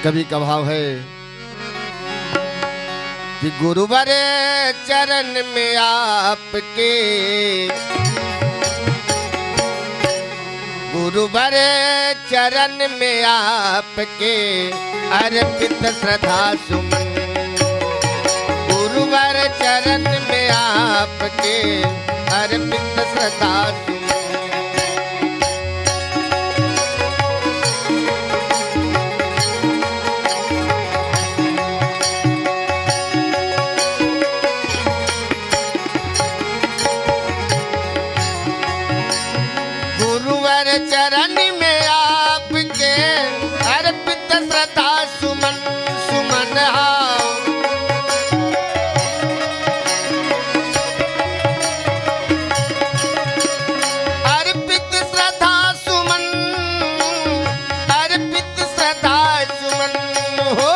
कवि का भाव है कि गुरुवर चरण में आपके, गुरुवर चरण में आपके अर्पित श्रद्धा सुमन, गुरुवर चरण में आपके अर्पित श्रद्धा सुमन। चरण में आपके अर्पित श्रद्धा सुमन, सुमन अर्पित श्रद्धा सुमन, अर्पित श्रद्धा सुमन हो।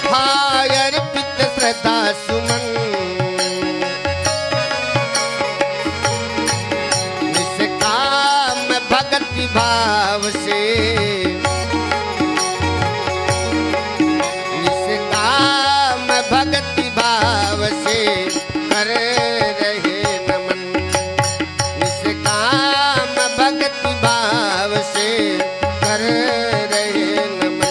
हाँ अर्पित श्रद्धा सुमन, भाव से निष्काम भक्ति भाव से कर रहे नमन, निष्काम भक्ति भाव से कर रहे नमन।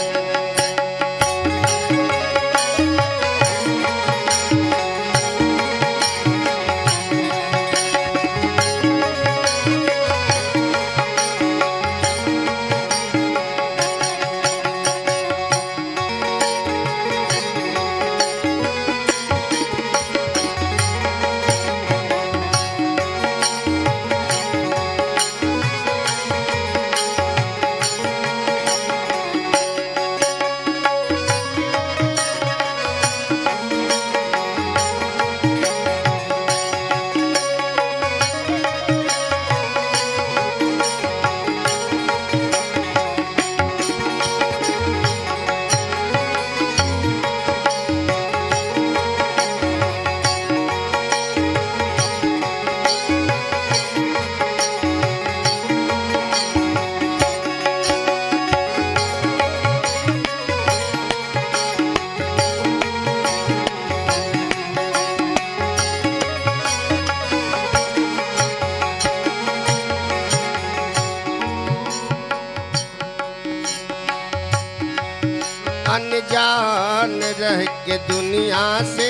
अनजान रह के दुनिया से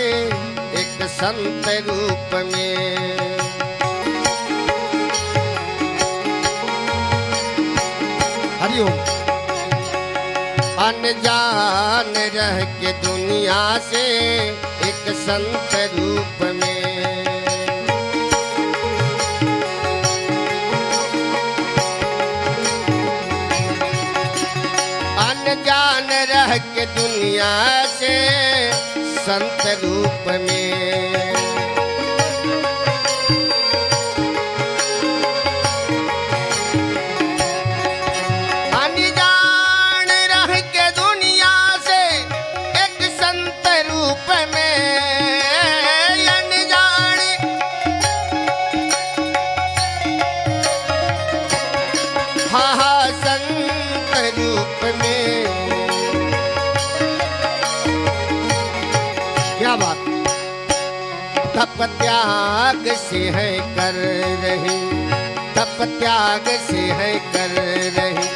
एक संत रूप में, हरिओम। अनजान रह के दुनिया से एक संत रूप में, अनजान रह के दुनिया से संत रूप में। अनजान रह के दुनिया से एक संत रूप में, अनजान हाँ हाँ संत रूप में। क्या बात, तप त्याग से है कर रहे, तप त्याग से है कर रहे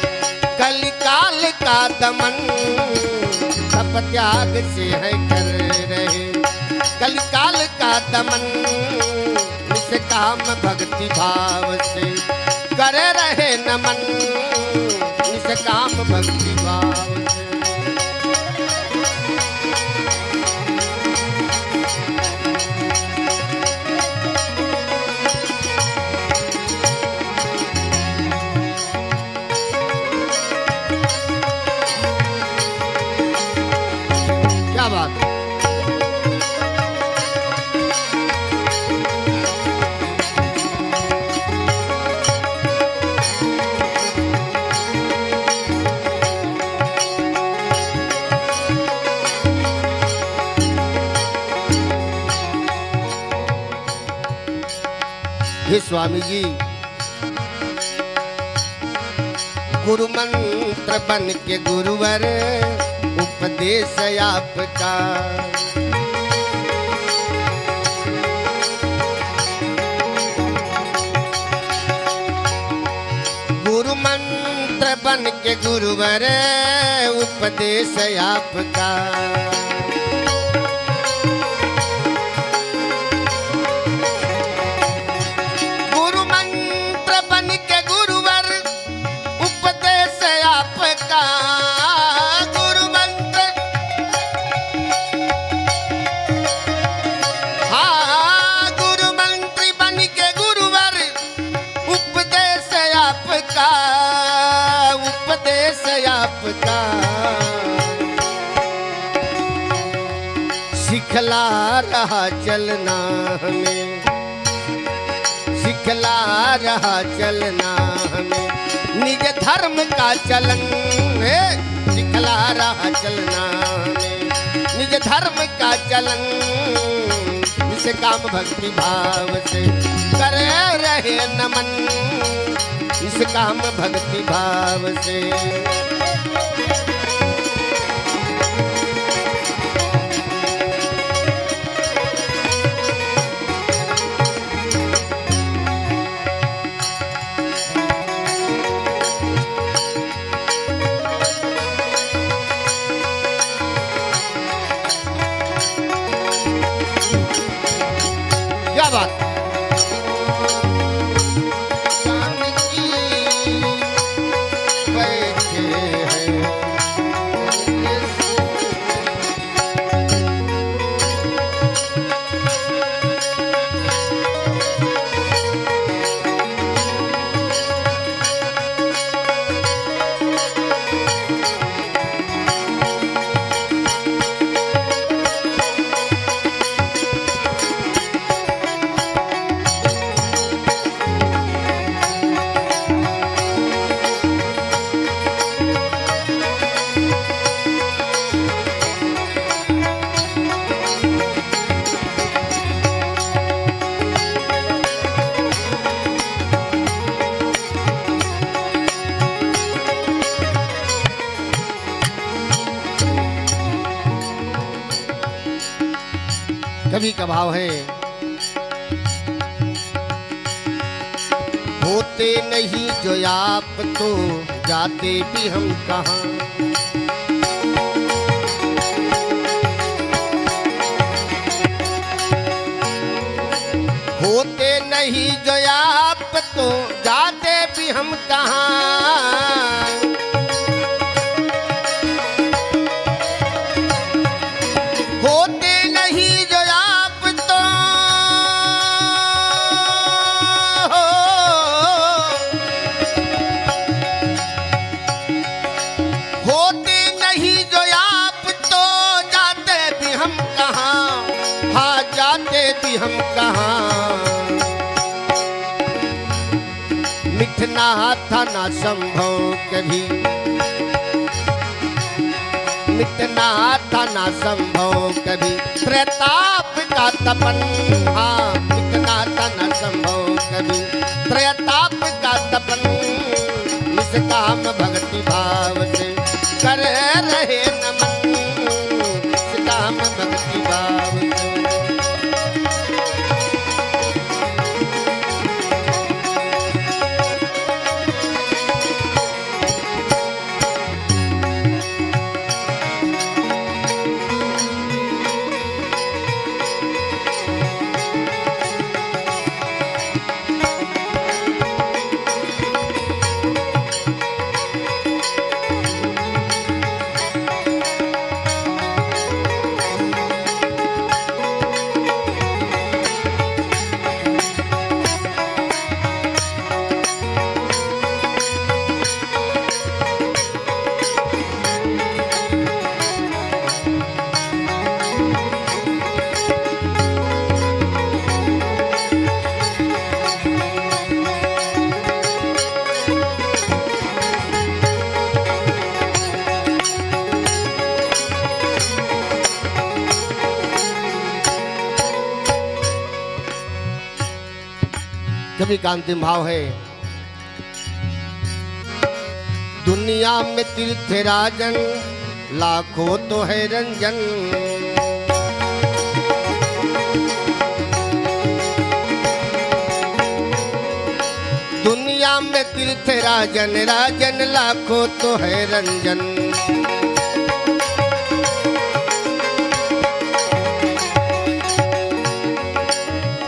कलिकाल का दमन, तप त्याग से है कर रहे कलिकाल का दमन, निष्काम भक्ति भाव से कर रहे नमन, निष्काम भक्ति भाव से। क्या बात, हे स्वामी जी, गुरु मंत्र बन के गुरुवर उपदेश आपका। गुरु मंत्र बन के गुरुवर उपदेश आपका। गुरु मंत्र बन के गुरुवर उपदेश आपका। गुरु मंत्र, हाँ गुरु मंत्री बन के गुरुवर उपदेश आपका। उपदेश आपका सिखला रहा चलना हमें, सिखला रहा चलना हमें निज धर्म का चलन है। सिखला रहा चलना हमें निज धर्म का चलन। इस काम भक्ति भाव से करे रहे नमन। इस काम भक्ति भाव से क्या बात। जानकी बैठे हैं कवि का भाव है। होते नहीं जो आप तो जाते भी हम कहाँ। होते नहीं जो आप तो जाते भी हम कहाँ। होते नहीं जो आप तो होते नहीं जो आप तो जाते भी हम कहाँ। हाँ जाते भी हम कहाँ। मिटना था ना संभव कभी, मिटना था ना संभव कभी प्रताप का तपन। हाँ मिटना था ना संभव कभी प्रताप का तपन। इस काम भक्ति भाव से कर रहे नमन। इस काम भक्ति भाव से कवि का अंतिम भाव है। दुनिया में तीर्थ राजन लाखों तो है रंजन। दुनिया में तीर्थ राजन राजन लाखों तो है रंजन।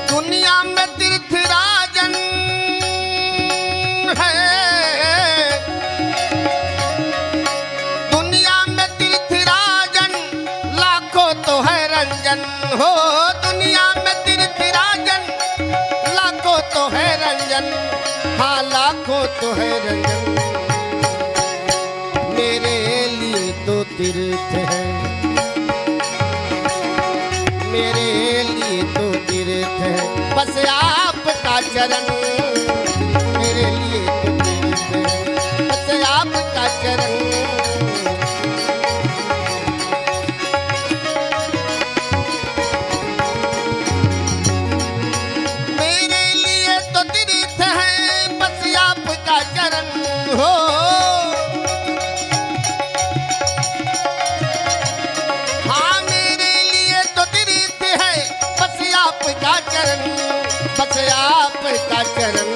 दुनिया में तीर्थ राजन है, दुनिया में तीर्थ राजन लाखों तो है रंजन हो। दुनिया में तीर्थ राजन लाखों तो है रंजन, हाँ लाखों तो है रंजन। मेरे लिए तो तीर्थ है, मेरे लिए तो तीर्थ है बस आपका चरण। मेरे लिए तो तीर्थ है बस आपका चरण। मेरे लिए तो तीर्थ है बस आपका चरण हो। हाँ मेरे लिए तो तीर्थ है बस आपका चरण, बस आपका चरण।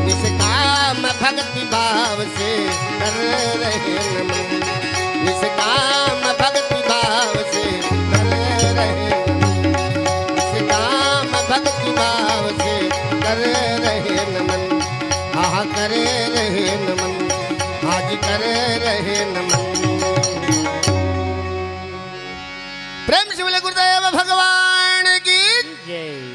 इस काम भक्ति भाव से कर रहे नमन, इस काम भक्ति भाव से कर रहे नमन, इस काम भक्ति भाव से कर रहे नमन। हाँ करे रहे नमन, आज करे रहे नमन। प्रेम से बोले गुरुदेव भगवान की जय।